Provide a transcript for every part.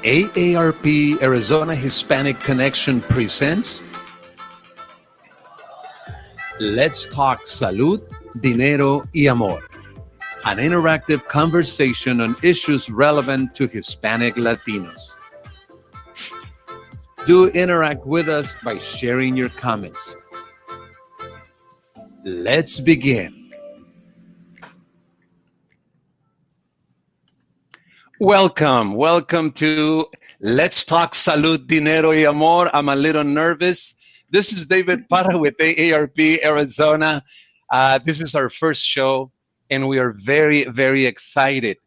AARP Arizona Hispanic Connection presents Let's Talk Salud, Dinero y Amor, an interactive conversation on issues relevant to Hispanic-Latinos. Do interact with us by sharing your comments. Let's begin. Welcome to Let's Talk Salud, Dinero y Amor. I'm a little nervous. This is David Parra with AARP Arizona. This is our first show, and we are very, very excited.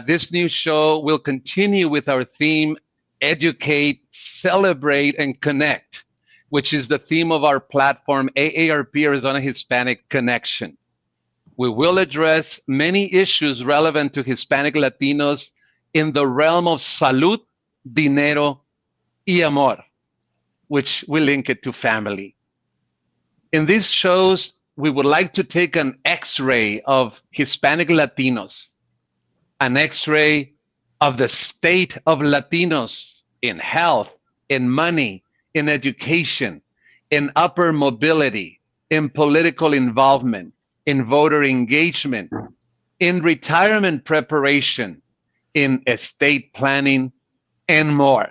This new show will continue with our theme, Educate, Celebrate, and Connect, which is the theme of our platform, AARP Arizona Hispanic Connection. We will address many issues relevant to Hispanic Latinos in the realm of salud, dinero, y amor, which we link it to family. In these shows, we would like to take an X-ray of Hispanic Latinos, an X-ray of the state of Latinos in health, in money, in education, in upper mobility, in political involvement, in voter engagement, in retirement preparation, in estate planning, and more.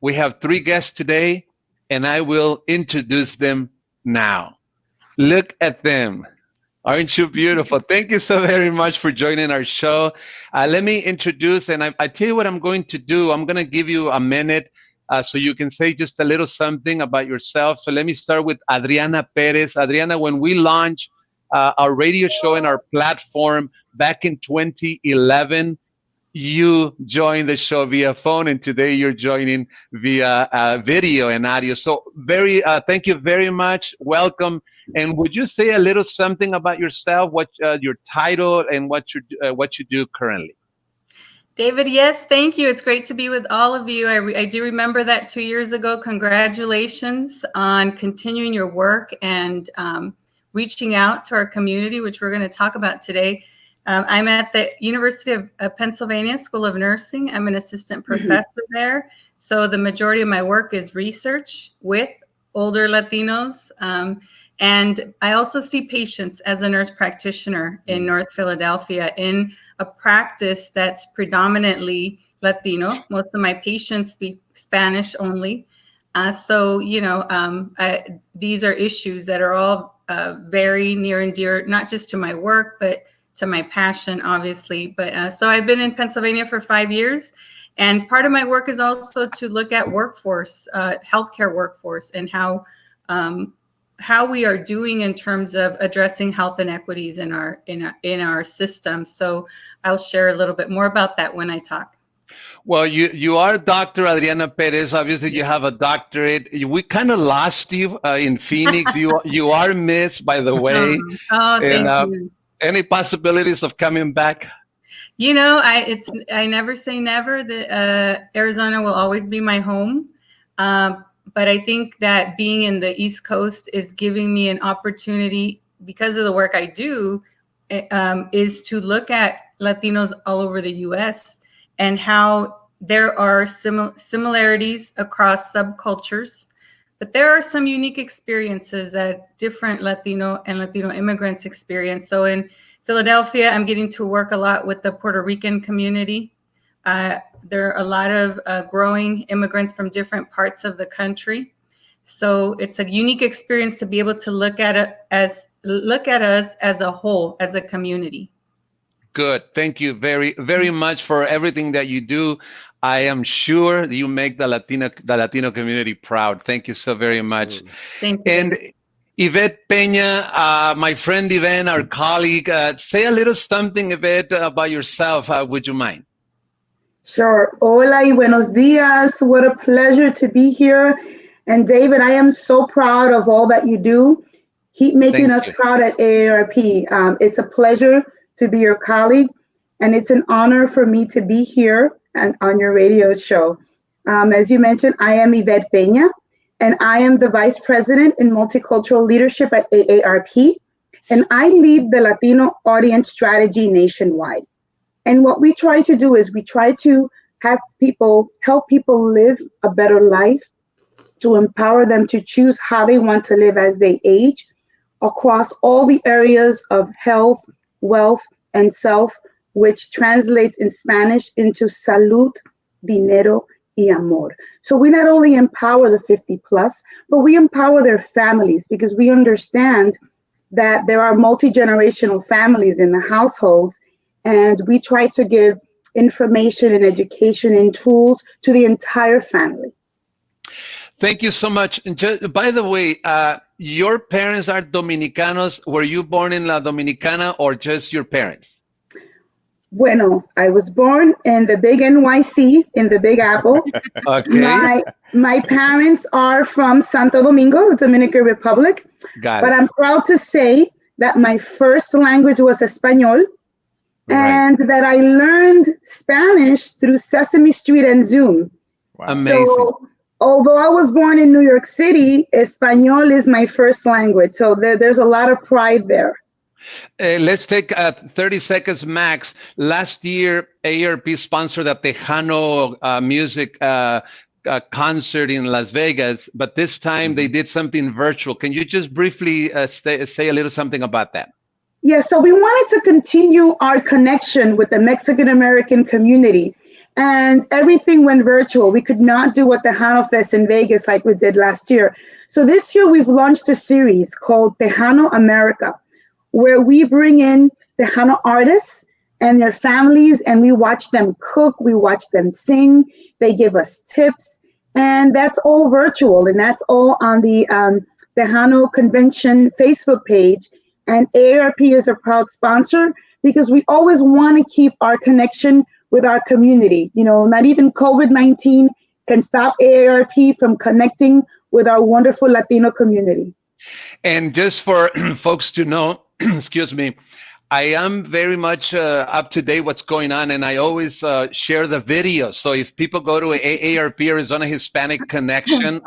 We have three guests today, and I will introduce them now. Look at them. Aren't you beautiful? Thank you so very much for joining our show. Let me introduce, and I tell you what I'm going to do. I'm going to give you a minute so you can say just a little something about yourself. So let me start with Adriana Perez. Adriana, when we launched our radio show and our platform back in 2011, you joined the show via phone, and today you're joining via video and audio. So thank you very much. Welcome. And would you say a little something about yourself, what your title and what you do currently? David, yes, thank you. It's great to be with all of you. I do remember that 2 years ago. Congratulations on continuing your work and reaching out to our community, which we're going to talk about today. I'm at the University of Pennsylvania School of Nursing. I'm an assistant professor there. So the majority of my work is research with older Latinos. And I also see patients as a nurse practitioner in North Philadelphia in a practice that's predominantly Latino. Most of my patients speak Spanish only. These are issues that are all very near and dear, not just to my work, but to my passion, obviously. But so I've been in Pennsylvania for 5 years. And part of my work is also to look at workforce, healthcare workforce, and how we are doing in terms of addressing health inequities in our system. So I'll share a little bit more about that when I talk. Well, you are Dr. Adriana Perez. Obviously, you have a doctorate. We kind of lost you in Phoenix. You are missed, by the way. Thank you. Any possibilities of coming back? You know, I never say never. That Arizona will always be my home. But I think that being in the East Coast is giving me an opportunity, because of the work I do, is to look at Latinos all over the U.S. and how there are similarities across subcultures, but there are some unique experiences that different Latino and Latino immigrants experience. So in Philadelphia, I'm getting to work a lot with the Puerto Rican community. There are a lot of growing immigrants from different parts of the country. So it's a unique experience to be able to look at us as a whole, as a community. Good. Thank you very, very much for everything that you do. I am sure that you make the Latino community proud. Thank you so very much. Thank you. And Yvette Peña, my friend Yvette, our colleague, say a little something, Yvette, about yourself. Would you mind? Sure. Hola y buenos dias. What a pleasure to be here. And David, I am so proud of all that you do. Keep making us proud at AARP. It's a pleasure to be your colleague, and it's an honor for me to be here and on your radio show. As you mentioned, I am Yvette Peña, and I am the Vice President in Multicultural Leadership at AARP, and I lead the Latino audience strategy nationwide. And what we try to do is we try to help people live a better life, to empower them to choose how they want to live as they age across all the areas of health, wealth, and self, which translates in Spanish into salud, dinero, y amor. So we not only empower the 50 plus, but we empower their families because we understand that there are multi generational families in the households, and we try to give information and education and tools to the entire family. Thank you so much. And by the way, your parents are Dominicanos. Were you born in La Dominicana or just your parents? Bueno, I was born in the big NYC in the Big Apple. Okay. My parents are from Santo Domingo, the Dominican Republic. Got But it. I'm proud to say that my first language was Espanol, Right. and that I learned Spanish through Sesame Street and Zoom. Wow. Amazing. So, although I was born in New York City, Espanol is my first language. So there's a lot of pride there. Let's take 30 seconds max. Last year, ARP sponsored a Tejano music concert in Las Vegas, but this time they did something virtual. Can you just briefly say a little something about that? Yeah, so we wanted to continue our connection with the Mexican American community, and everything went virtual. We could not do what the Tejano Fest in Vegas like we did last year. So this year we've launched a series called Tejano America, where we bring in Tejano artists and their families, and we watch them cook, we watch them sing, they give us tips, and that's all virtual, and that's all on the Tejano Convention Facebook page. And AARP is a proud sponsor because we always want to keep our connection with our community. You know, not even COVID-19 can stop AARP from connecting with our wonderful Latino community. And just for folks to know, excuse me, I am very much up to date what's going on, and I always share the videos. So if people go to AARP Arizona Hispanic Connection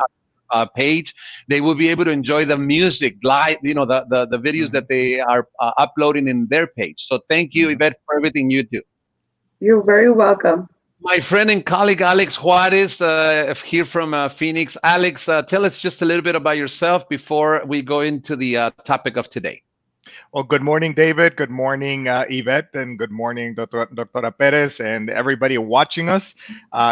page, they will be able to enjoy the music live, you know, the videos that they are uploading in their page. So thank you, Yvette, for everything you do. You're very welcome. My friend and colleague Alex Juarez, here from Phoenix. Alex, tell us just a little bit about yourself before we go into the topic of today. Well, good morning, David. Good morning, Yvette, and good morning, Doctora Perez, and everybody watching us.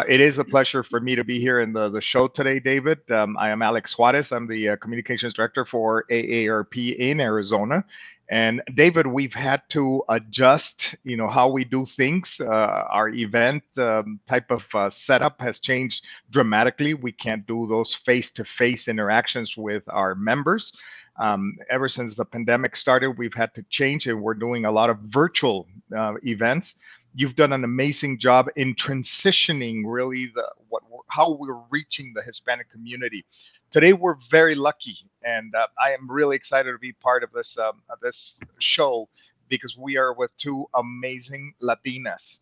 It is a pleasure for me to be here in the show today, David. I am Alex Juarez. I'm the communications director for AARP in Arizona. And David, we've had to adjust, you know, how we do things. Our event type of setup has changed dramatically. We can't do those face-to-face interactions with our members. Ever since the pandemic started, we've had to change, and we're doing a lot of virtual events. You've done an amazing job in transitioning really how we're reaching the Hispanic community. Today, we're very lucky, and I am really excited to be part of this show because we are with two amazing Latinas.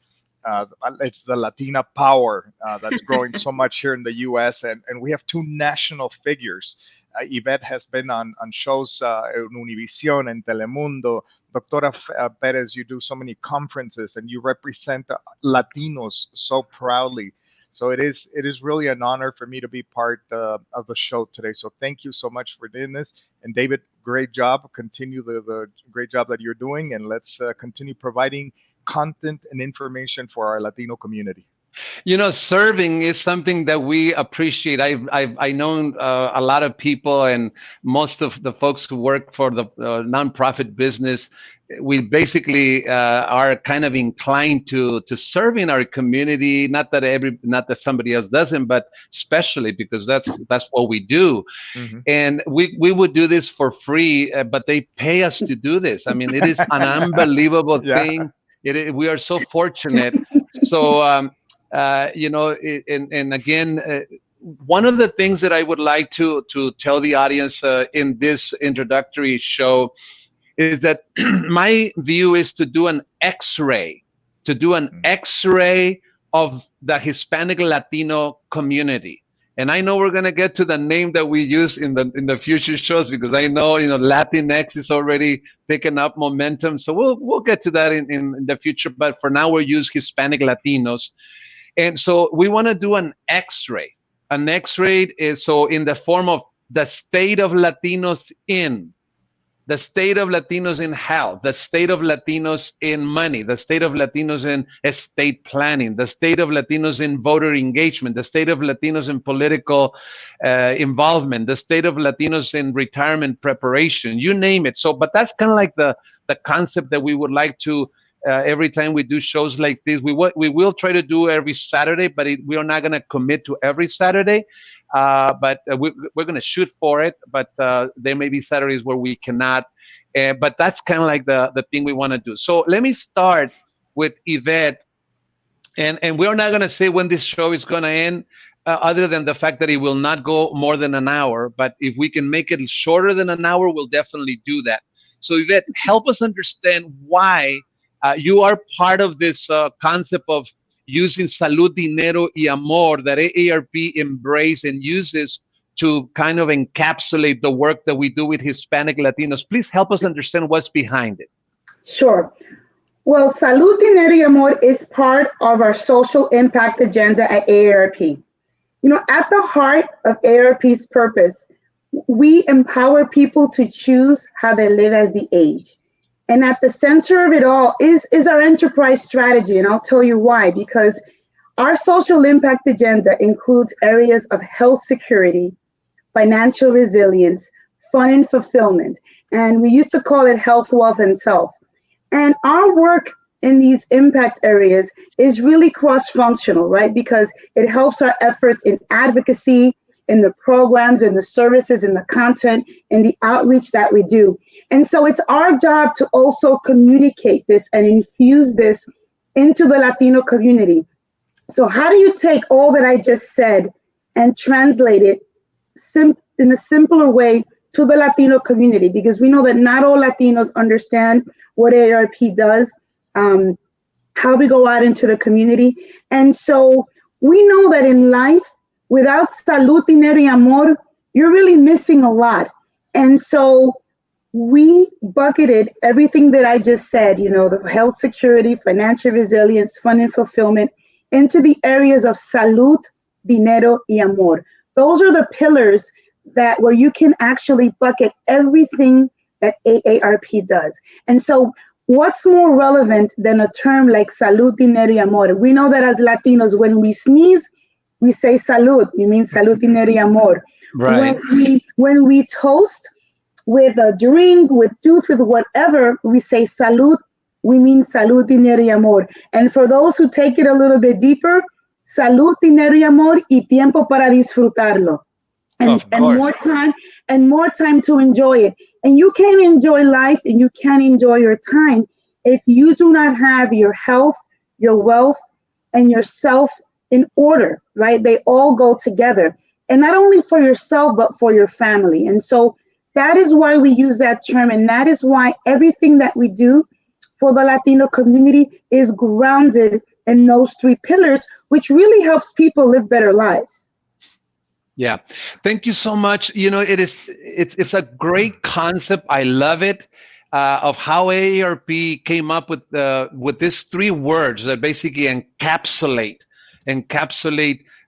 It's the Latina power that's growing so much here in the U.S., and we have two national figures. Yvette has been on shows in Univision and Telemundo. Doctora Perez, you do so many conferences and you represent Latinos so proudly. So it is really an honor for me to be part of the show today. So thank you so much for doing this. And David, great job. Continue the great job that you're doing, and let's continue providing content and information for our Latino community. You know, serving is something that we appreciate. I've known a lot of people, and most of the folks who work for the nonprofit business. We basically are kind of inclined to serving our community. Not that somebody else doesn't, but especially because that's what we do. Mm-hmm. And we would do this for free, but they pay us to do this. I mean, it is an unbelievable thing. We are so fortunate. So. You know, and again, one of the things that I would like to tell the audience in this introductory show is that my view is to do an X-ray of the Hispanic Latino community. And I know we're going to get to the name that we use in the future shows, because I know, you know, Latinx is already picking up momentum. So we'll get to that in the future. But for now, we'll use Hispanic Latinos. And so we want to do an X-ray. An X-ray is so in the form of the state of Latinos in, the state of Latinos in health, the state of Latinos in money, the state of Latinos in estate planning, the state of Latinos in voter engagement, the state of Latinos in political involvement, the state of Latinos in retirement preparation, you name it. So, but that's kind of like the concept that we would like to, every time we do shows like this, we will try to do every Saturday, but we are not going to commit to every Saturday. But we're going to shoot for it, but there may be Saturdays where we cannot. But that's kind of like the thing we want to do. So let me start with Yvette. And we're not going to say when this show is going to end, other than the fact that it will not go more than an hour. But if we can make it shorter than an hour, we'll definitely do that. So Yvette, help us understand why you are part of this concept of using Salud, Dinero, y Amor that AARP embraces and uses to kind of encapsulate the work that we do with Hispanic Latinos. Please help us understand what's behind it. Sure. Well, Salud, Dinero, y Amor is part of our social impact agenda at AARP. At the heart of AARP's purpose, we empower people to choose how they live as they age. And at the center of it all is our enterprise strategy. And I'll tell you why, because our social impact agenda includes areas of health security, financial resilience, fun and fulfillment. And we used to call it health, wealth, and self. And our work in these impact areas is really cross-functional, right? Because it helps our efforts in advocacy, in the programs, in the services, in the content, in the outreach that we do. And so it's our job to also communicate this and infuse this into the Latino community. So how do you take all that I just said and translate it in a simpler way to the Latino community? Because we know that not all Latinos understand what AARP does, how we go out into the community. And so we know that in life, without Salud, Dinero, y Amor, you're really missing a lot. And so we bucketed everything that I just said, the health security, financial resilience, fun and fulfillment, into the areas of Salud, Dinero, y Amor. Those are the pillars where you can actually bucket everything that AARP does. And so what's more relevant than a term like Salud, Dinero, y Amor? We know that as Latinos, when we sneeze, we say salud. We mean salud, dinero, y amor. Right. When we toast with a drink, with juice, with whatever, we say salud. We mean salud, dinero, y amor. And for those who take it a little bit deeper, salud, dinero, y amor, y tiempo para disfrutarlo. And more time to enjoy it. And you can't enjoy life and you can't enjoy your time if you do not have your health, your wealth, and yourself in order, right? They all go together. And not only for yourself, but for your family. And so that is why we use that term. And that is why everything that we do for the Latino community is grounded in those three pillars, which really helps people live better lives. Yeah. Thank you so much. It's a great concept. I love it. Of how AARP came up with these three words that basically encapsulate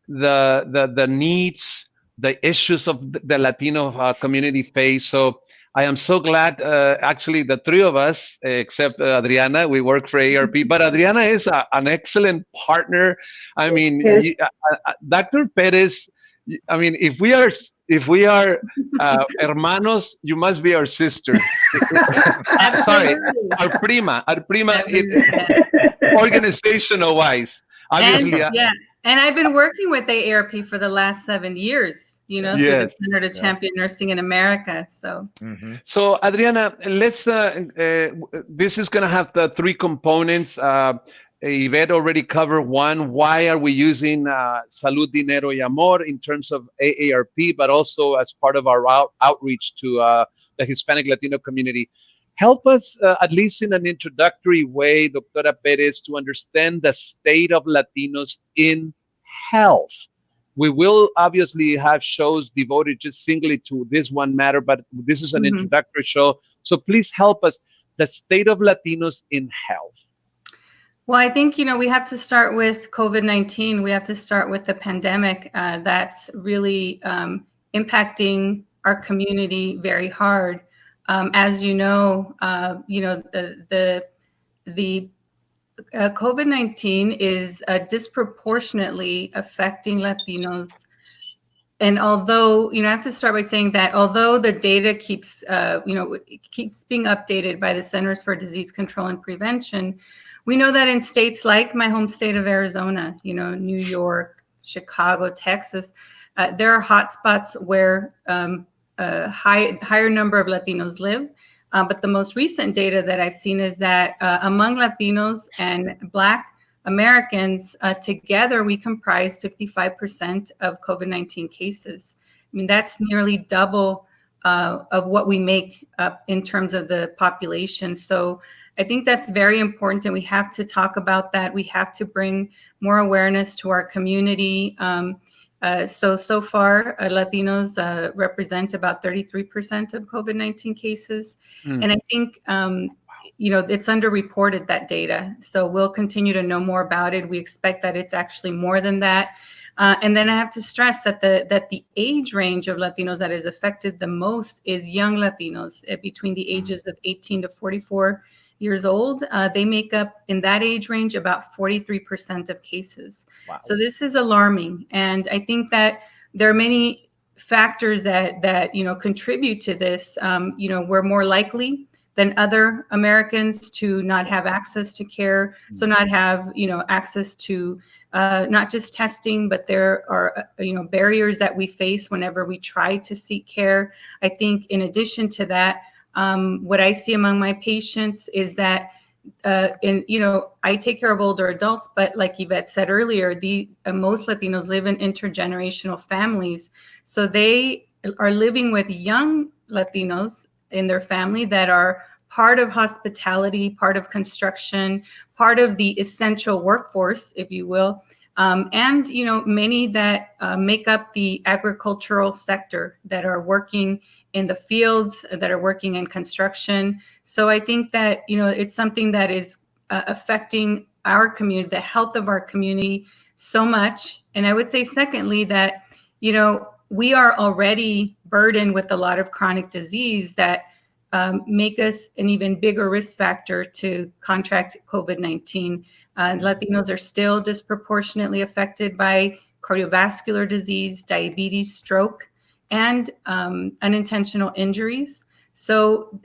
the needs, the issues of the Latino community face. So I am so glad, actually, the three of us, except Adriana, we work for AARP, but Adriana is an excellent partner. I mean, Yes. Dr. Perez, I mean, if we are hermanos, you must be our sister. Sorry, our prima, organizational wise. Obviously, and I've been working with AARP for the last 7 years, through the Center to Champion Nursing in America. So, So Adriana, let's. This is going to have the three components. Yvette already covered one. Why are we using Salud, Dinero, y Amor in terms of AARP, but also as part of our outreach to the Hispanic Latino community? Help us, at least in an introductory way, Doctora Perez, to understand the state of Latinos in health. We will obviously have shows devoted just singly to this one matter, but this is an introductory show. So please help us, the state of Latinos in health. Well, I think, we have to start with COVID-19. We have to start with the pandemic that's really impacting our community very hard. As you know, the COVID-19 is disproportionately affecting Latinos. And although, I have to start by saying that although the data keeps being updated by the Centers for Disease Control and Prevention, we know that in states like my home state of Arizona, New York, Chicago, Texas, there are hotspots where a higher number of Latinos live. But the most recent data that I've seen is that among Latinos and Black Americans, together, we comprise 55% of COVID-19 cases. I mean, that's nearly double of what we make up in terms of the population. So I think that's very important, and we have to talk about that. We have to bring more awareness to our community. So far, Latinos represent about 33% of COVID-19 cases. And I think it's underreported, that data. So we'll continue to know more about it. We expect that it's actually more than that. And then I have to stress that the age range of Latinos that is affected the most is young Latinos between the ages of 18 to 44 years old. They make up, in that age range, about 43% of cases. Wow. So this is alarming. And I think that there are many factors that contribute to this. We're more likely than other Americans to not have access to care, so not have access to not just testing, but there are barriers that we face whenever we try to seek care. I think in addition to that, what I see among my patients is that I take care of older adults, but like Yvette said earlier, most Latinos live in intergenerational families, so they are living with young Latinos in their family that are part of hospitality, part of construction, part of the essential workforce, if you will, and many that make up the agricultural sector, that are working in the fields, that are working in construction. So I think that it's something that is affecting our community, the health of our community, so much. And I would say, secondly, that we are already burdened with a lot of chronic disease that make us an even bigger risk factor to contract COVID-19. Latinos are still disproportionately affected by cardiovascular disease, diabetes, stroke, and unintentional injuries. So,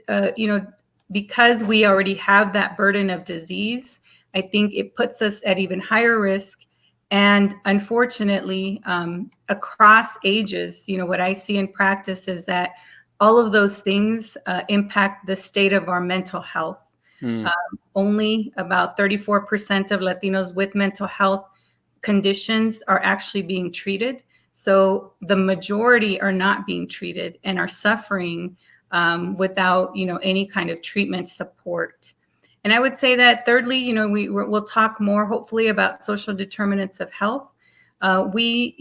because we already have that burden of disease, I think it puts us at even higher risk. And unfortunately, across ages, what I see in practice is that all of those things impact the state of our mental health. Only about 34% of Latinos with mental health conditions are actually being treated. So the majority are not being treated and are suffering without, any kind of treatment support. And I would say that thirdly, we'll talk more hopefully about social determinants of health. We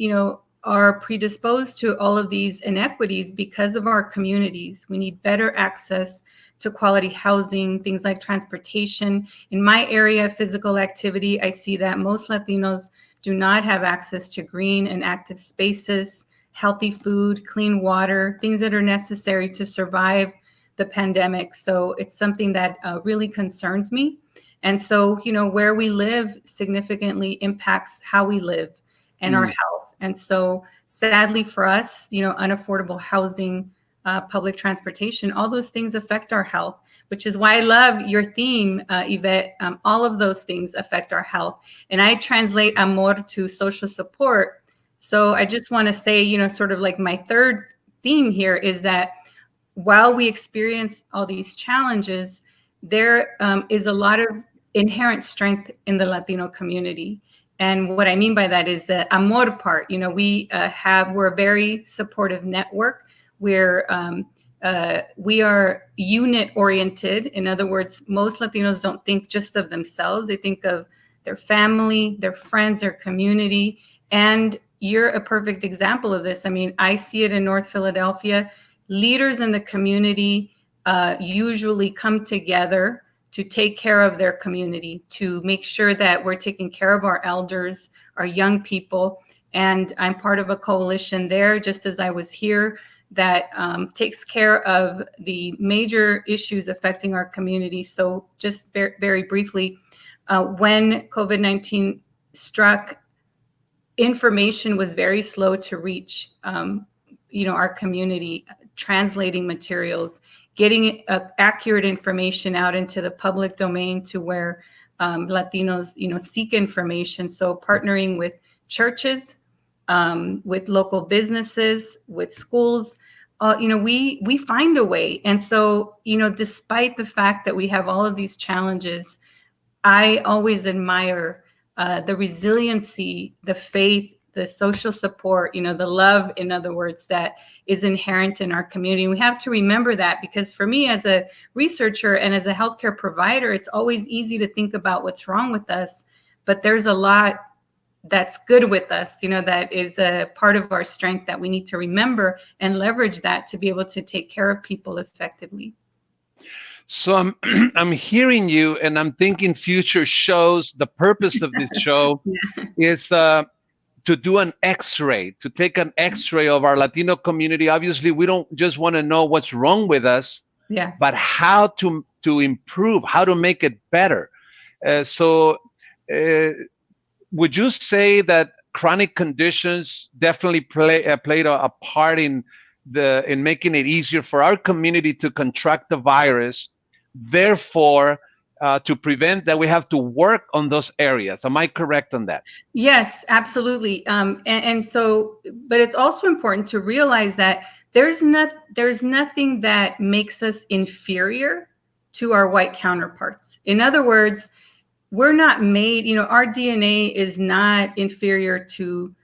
are predisposed to all of these inequities because of our communities. We need better access to quality housing, things like transportation. In my area of physical activity, I see that most Latinos do not have access to green and active spaces, healthy food, clean water, things that are necessary to survive the pandemic. So it's something that really concerns me. And so, where we live significantly impacts how we live and our health. And so sadly for us, unaffordable housing, public transportation, all those things affect our health, which is why I love your theme, Yvette. All of those things affect our health. And I translate Amor to social support. So I just want to say, sort of like my third theme here is that while we experience all these challenges, there is a lot of inherent strength in the Latino community. And what I mean by that is the Amor part. We're a very supportive network. We are unit oriented. In other words, most Latinos don't think just of themselves. They think of their family, their friends, their community. And you're a perfect example of this. I mean, I see it in North Philadelphia. Leaders in the community usually come together to take care of their community, to make sure that we're taking care of our elders, our young people. And I'm part of a coalition there, just as I was here, that takes care of the major issues affecting our community. So just very briefly, when COVID-19 struck, information was very slow to reach, our community, translating materials, getting accurate information out into the public domain to where Latinos, seek information. So partnering with churches, with local businesses, with schools, we find a way. And so, despite the fact that we have all of these challenges, I always admire the resiliency, the faith, the social support, the love, in other words, that is inherent in our community. We have to remember that, because for me as a researcher and as a healthcare provider, it's always easy to think about what's wrong with us, but there's a lot that's good with us, that is a part of our strength that we need to remember and leverage that to be able to take care of people effectively. So I'm hearing you, and I'm thinking future shows. The purpose of this show is to do an X-ray, to take an X-ray of our Latino community. Obviously, we don't just want to know what's wrong with us, but how to improve, how to make it better. So would you say that chronic conditions definitely played a part in making it easier for our community to contract the virus? Therefore, to prevent that, we have to work on those areas. Am I correct on that? Yes, absolutely. And so, but it's also important to realize that there's nothing that makes us inferior to our white counterparts. In other words, we're not made, our DNA is not inferior to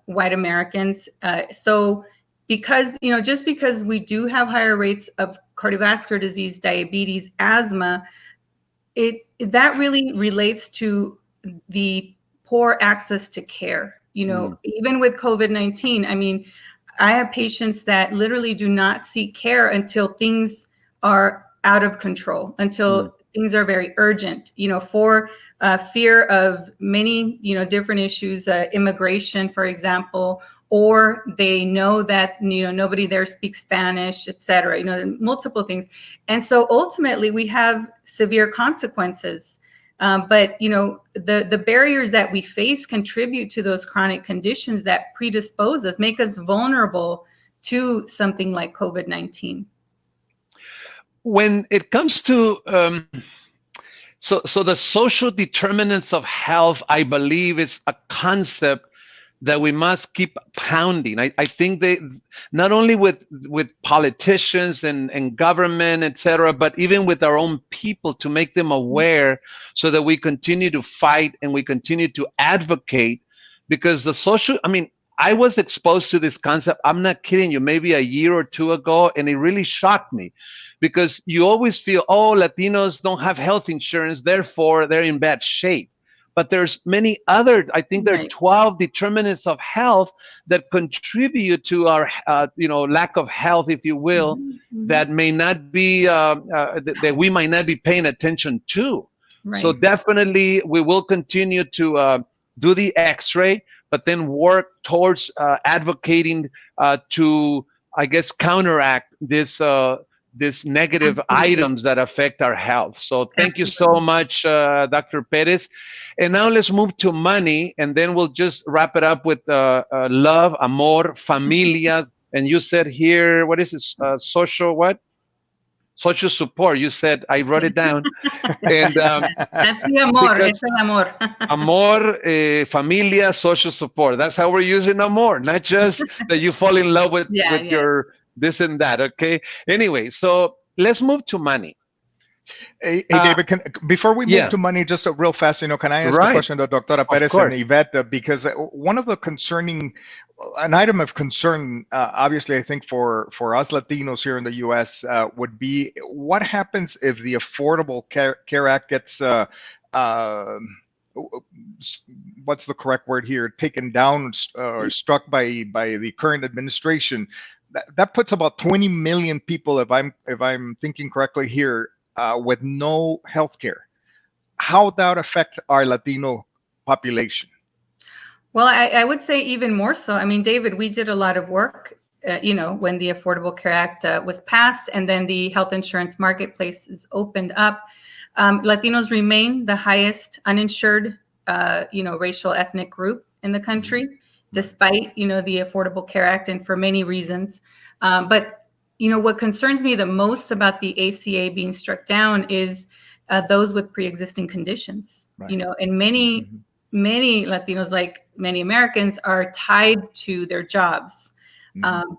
white Americans. So because, just because we do have higher rates of cardiovascular disease, diabetes, asthma, that really relates to the poor access to care. Even with COVID-19, I mean, I have patients that literally do not seek care until things are out of control, until things are very urgent, for fear of many, different issues, immigration, for example, or they know that, nobody there speaks Spanish, et cetera, multiple things. And so ultimately we have severe consequences. But, the barriers that we face contribute to those chronic conditions that predispose us, make us vulnerable to something like COVID-19. When it comes to, so the social determinants of health, I believe, is a concept that we must keep pounding. I think they, not only with politicians and government, et cetera, but even with our own people, to make them aware so that we continue to fight and we continue to advocate. Because the social, I was exposed to this concept, I'm not kidding you, maybe a year or two ago, and it really shocked me. Because you always feel, Latinos don't have health insurance, therefore they're in bad shape. But there's many other, I think there are 12 determinants of health that contribute to our, lack of health, if you will, that may not be, that we might not be paying attention to. So definitely we will continue to do the X-ray, but then work towards advocating to, I guess, counteract this negative items that affect our health. So thank you so much, Dr. Perez. And now let's move to money, and then we'll just wrap it up with love, amor, familia. And you said here, what is this? Social what? Social support. You said, I wrote it down. And that's the amor. It's el amor. Amor, familia, social support. That's how we're using amor, not just that you fall in love with your this and that. Okay. Anyway, so let's move to money. Hey, David, before we move to money, just real fast, can I ask a question to Dr. Perez and Yvette? Because one of the an item of concern, obviously, I think for us Latinos here in the U.S. Would be what happens if the Affordable Care Act gets, what's the correct word here, taken down or struck by the current administration. That puts about 20 million people, if I'm thinking correctly here, with no health care. How that affect our Latino population? Well, I would say even more so. I mean, David, we did a lot of work, when the Affordable Care Act was passed and then the health insurance marketplaces opened up. Latinos remain the highest uninsured, racial ethnic group in the country, despite, the Affordable Care Act, and for many reasons. But what concerns me the most about the ACA being struck down is those with pre-existing conditions. Right. And many Latinos, like many Americans, are tied to their jobs.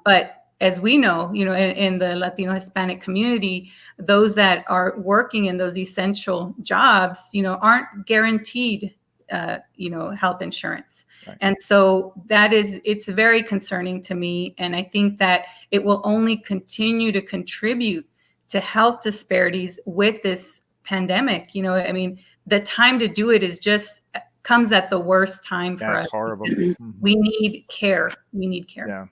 But as we know, in the Latino Hispanic community, those that are working in those essential jobs, aren't guaranteed, health insurance. Right. And so it's very concerning to me. And I think that it will only continue to contribute to health disparities with this pandemic. I mean, the time to do it comes at the worst time for us. That's horrible. We need care. We need care. Yeah.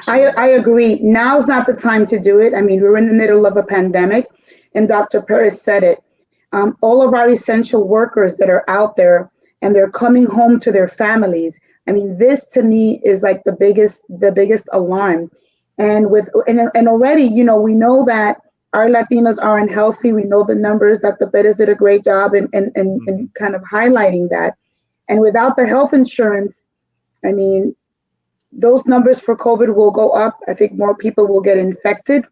I agree. Now's not the time to do it. I mean, we're in the middle of a pandemic, and Dr. Perez said it. All of our essential workers that are out there and they're coming home to their families. I mean, this to me is like the biggest alarm. And already, we know that our Latinos are unhealthy. We know the numbers. Dr. Perez did a great job in kind of highlighting that. And without the health insurance, I mean, those numbers for COVID will go up. I think more people will get infected.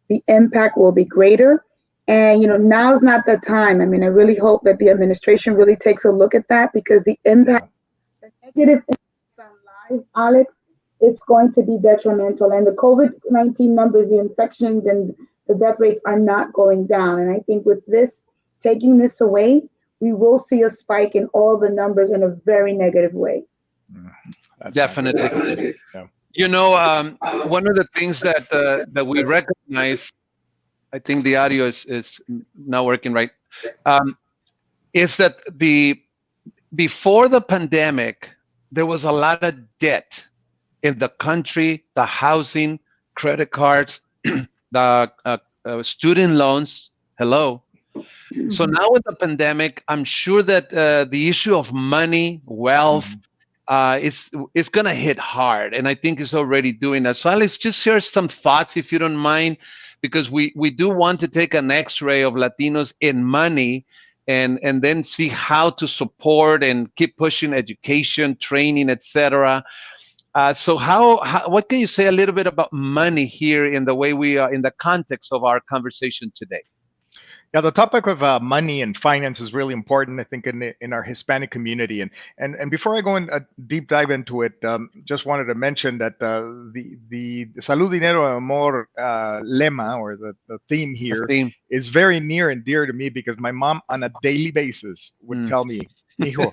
The impact will be greater. And, now's not the time. I mean, I really hope that the administration really takes a look at that, because the impact, the negative impact on lives, Alex, it's going to be detrimental. And the COVID-19 numbers, the infections and the death rates are not going down. And I think with this, taking this away, we will see a spike in all the numbers in a very negative way. Definitely. One of the things that we recognize, I think the audio is not working right, is that before the pandemic, there was a lot of debt in the country, the housing, credit cards, the student loans. Hello. So now with the pandemic, I'm sure that the issue of money, wealth, it's going to hit hard. And I think it's already doing that. So let's just share some thoughts, if you don't mind, because we do want to take an x-ray of Latinos in money and then see how to support and keep pushing education, training, etc. So what can you say a little bit about money here in the way we are in the context of our conversation today? Yeah, the topic of money and finance is really important, I think, in our Hispanic community. And before I go in a deep dive into it, just wanted to mention that the Salud, Dinero, Amor lema, or the theme here, is very near and dear to me, because my mom on a daily basis would tell me, hijo,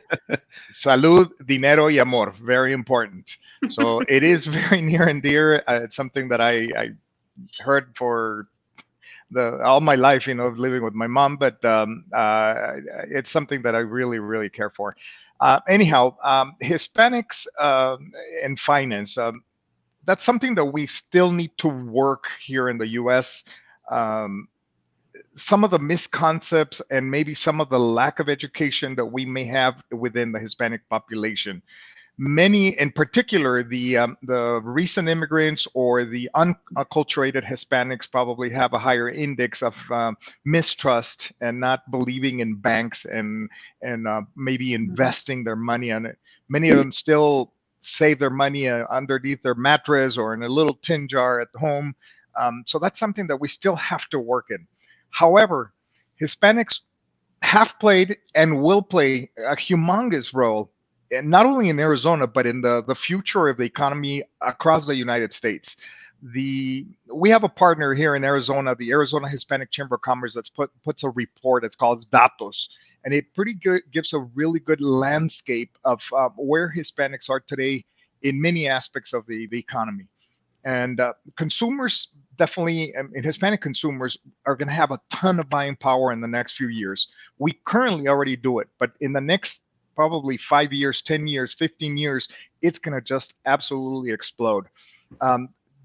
salud, dinero y amor, very important. So it is very near and dear. It's something that I heard for all my life, living with my mom, but it's something that I really, really care for. Anyhow, Hispanics and finance, that's something that we still need to work here in the U.S. Some of the misconceptions and maybe some of the lack of education that we may have within the Hispanic population. Many, in particular, the recent immigrants or the unculturated Hispanics probably have a higher index of mistrust and not believing in banks and maybe investing their money on it. Many of them still save their money underneath their mattress or in a little tin jar at home. So that's something that we still have to work in. However, Hispanics have played and will play a humongous role, and not only in Arizona, but in the future of the economy across the United States. We have a partner here in Arizona, the Arizona Hispanic Chamber of Commerce, that's puts a report. It's called Datos, and it gives a really good landscape of where Hispanics are today in many aspects of the economy. And consumers definitely, and Hispanic consumers are going to have a ton of buying power in the next few years. We currently already do it, but in the next probably 5 years, 10 years, 15 years, it's going to just absolutely explode.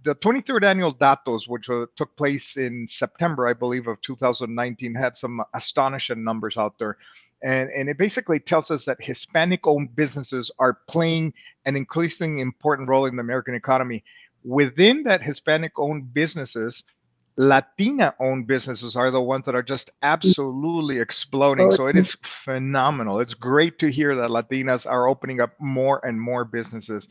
the 23rd annual Datos, which took place in September, I believe, of 2019, had some astonishing numbers out there. And it basically tells us that Hispanic-owned businesses are playing an increasingly important role in the American economy. Within that Hispanic-owned businesses, Latina-owned businesses are the ones that are just absolutely exploding. So it is phenomenal. It's great to hear that Latinas are opening up more and more businesses.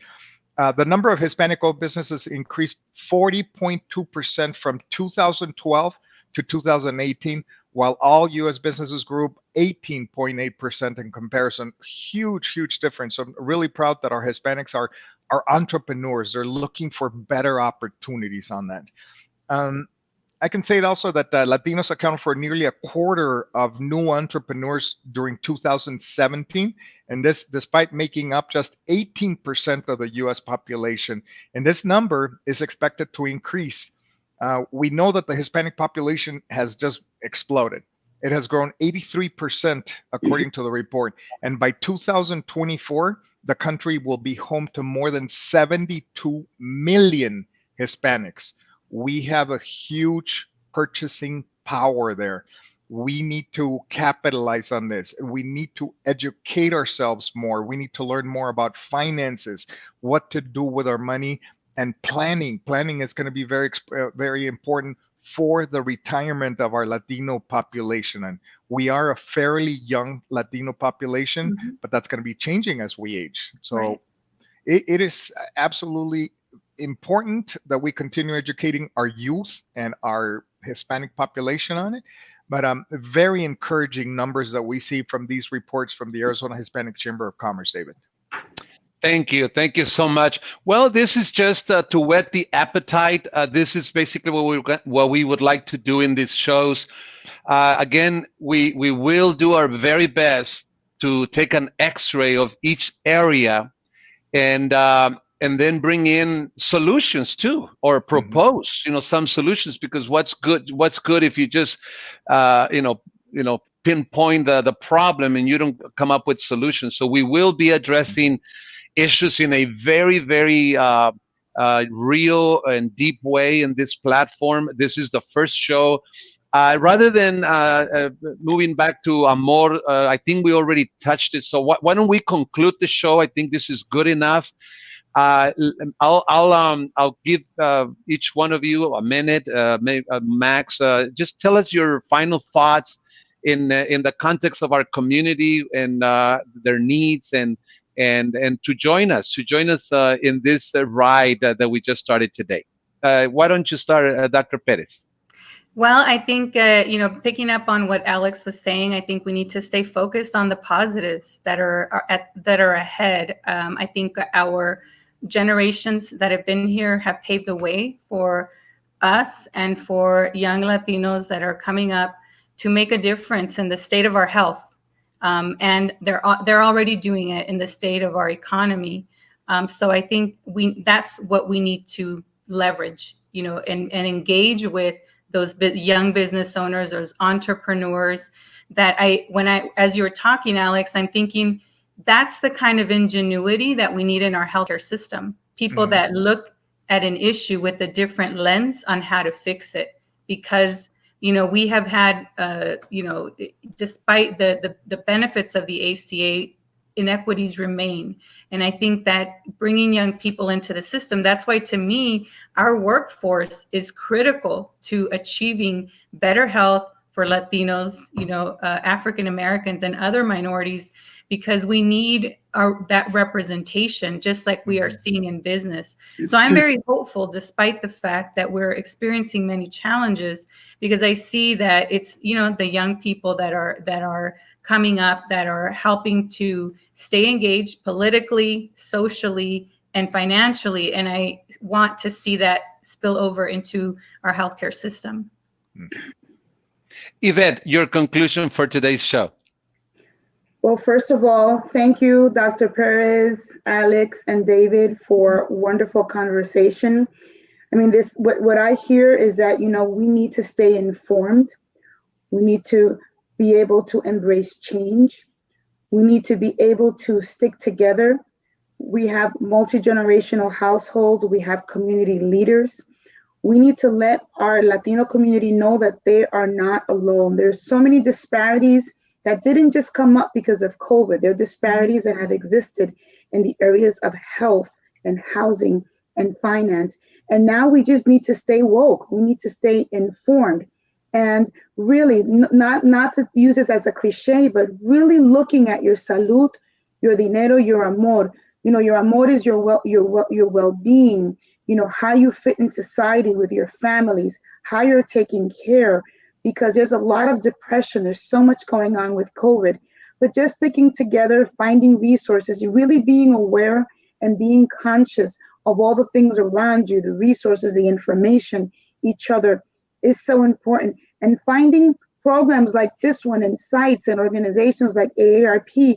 The number of Hispanic-owned businesses increased 40.2% from 2012 to 2018, while all U.S. businesses grew 18.8% in comparison. Huge, huge difference. So I'm really proud that our Hispanics are entrepreneurs. They're looking for better opportunities on that. I can say also that Latinos account for nearly a quarter of new entrepreneurs during 2017, and this despite making up just 18% of the U.S. population. And this number is expected to increase. We know that the Hispanic population has just exploded. It has grown 83% according to the report. And by 2024, the country will be home to more than 72 million Hispanics. We have a huge purchasing power there. We need to capitalize on this. We need to educate ourselves more. We need to learn more about finances, what to do with our money, and planning. Planning is going to be very important for the retirement of our Latino population. And we are a fairly young Latino population, but that's going to be changing as we age. So it is absolutely important that we continue educating our youth and our Hispanic population on it. But very encouraging numbers that we see from these reports from the Arizona Hispanic Chamber of Commerce, David. Thank you. Thank you so much. Well, this is just to whet the appetite. This is basically what we would like to do in these shows. Again, we will do our very best to take an X-ray of each area and then bring in solutions too, or propose, some solutions, because what's good if you just, pinpoint the problem and you don't come up with solutions. So we will be addressing issues in a very, very real and deep way in this platform. This is the first show. Rather than moving back to Amor, I think we already touched it. So why don't we conclude the show? I think this is good enough. I'll give each one of you a minute, max. Just tell us your final thoughts in the context of our community and their needs, and to join us in this ride that we just started today. Why don't you start, Dr. Perez? Well, I think, picking up on what Alex was saying, I think we need to stay focused on the positives that are ahead. I think our generations that have been here have paved the way for us and for young Latinos that are coming up to make a difference in the state of our health. And they're already doing it in the state of our economy. So I think that's what we need to leverage, and engage with those young business owners, those entrepreneurs that as you were talking, Alex, I'm thinking that's the kind of ingenuity that we need in our healthcare system. People that look at an issue with a different lens on how to fix it, because we have had, despite the benefits of the ACA, inequities remain. And I think that bringing young people into the system, that's why, to me, our workforce is critical to achieving better health for Latinos, African Americans and other minorities, because we need that representation, just like we are seeing in business. So I'm very hopeful, despite the fact that we're experiencing many challenges, because I see that it's, the young people that are coming up, that are helping to stay engaged politically, socially, and financially. And I want to see that spill over into our healthcare system. Yvette, your conclusion for today's show. Well, first of all, thank you, Dr. Perez, Alex, and David, for wonderful conversation. I mean, what I hear is that, we need to stay informed. We need to be able to embrace change. We need to be able to stick together. We have multi-generational households. We have community leaders. We need to let our Latino community know that they are not alone. There's so many disparities that didn't just come up because of COVID. There are disparities that have existed in the areas of health and housing and finance. And now we just need to stay woke. We need to stay informed. And really, not to use this as a cliche, but really looking at your salud, your dinero, your amor. Your amor is your well-being. How you fit in society with your families, how you're taking care, because there's a lot of depression. There's so much going on with COVID. But just sticking together, finding resources, really being aware and being conscious of all the things around you, the resources, the information, each other is so important. And finding programs like this one and sites and organizations like AARP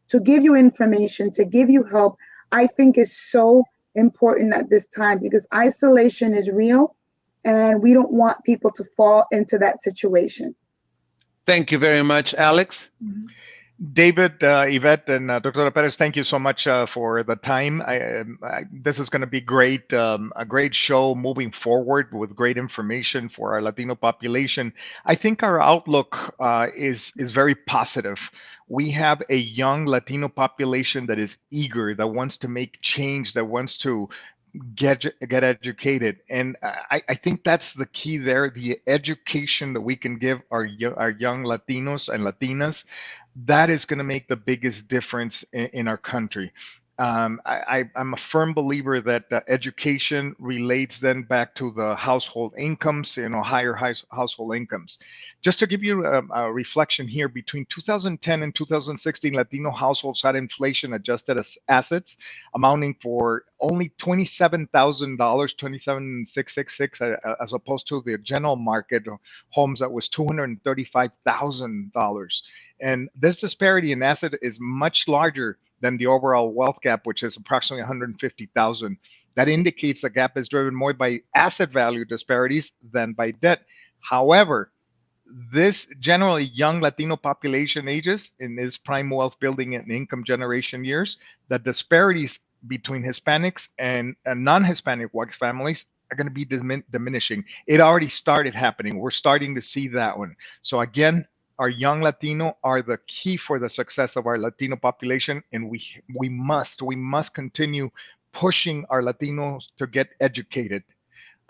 to give you information, to give you help, I think is so important at this time, because isolation is real and we don't want people to fall into that situation. Thank you very much, Alex. David, Yvette, and Dr. Perez, thank you so much for the time. This is going to be great, a great show moving forward with great information for our Latino population. I think our outlook is very positive. We have a young Latino population that is eager, that wants to make change, that wants to get educated, and I think that's the key there. The education that we can give our young Latinos and Latinas, that is going to make the biggest difference in our country. I'm a firm believer that education relates then back to the household incomes, higher household incomes. Just to give you a reflection here, between 2010 and 2016, Latino households had inflation adjusted as assets amounting for only $27,000, $27,666, as opposed to the general market homes that was $235,000. And this disparity in asset is much larger than the overall wealth gap, which is approximately 150,000. That indicates the gap is driven more by asset value disparities than by debt. However, this generally young Latino population ages in its prime wealth building and income generation years. The disparities between Hispanics and non-Hispanic white families are going to be diminishing. It already started happening. We're starting to see that one. So again, our young Latino are the key for the success of our Latino population, and we must continue pushing our Latinos to get educated.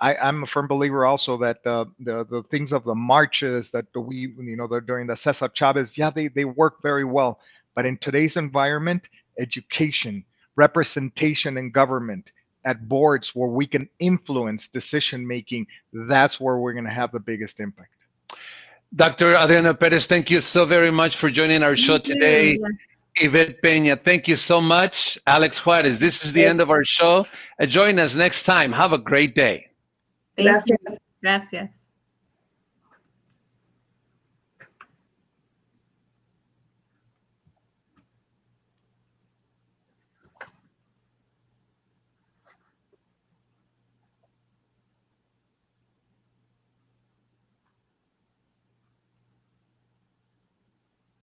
I'm a firm believer also that the things of the marches that during the Cesar Chavez, they work very well, but in today's environment, education, representation in government, at boards where we can influence decision making, that's where we're going to have the biggest impact. Dr. Adriana Perez, thank you so very much for joining our show today. Yvette Peña, thank you so much. Alex Juarez, this is the end of our show. Join us next time. Have a great day. Thank you. Gracias.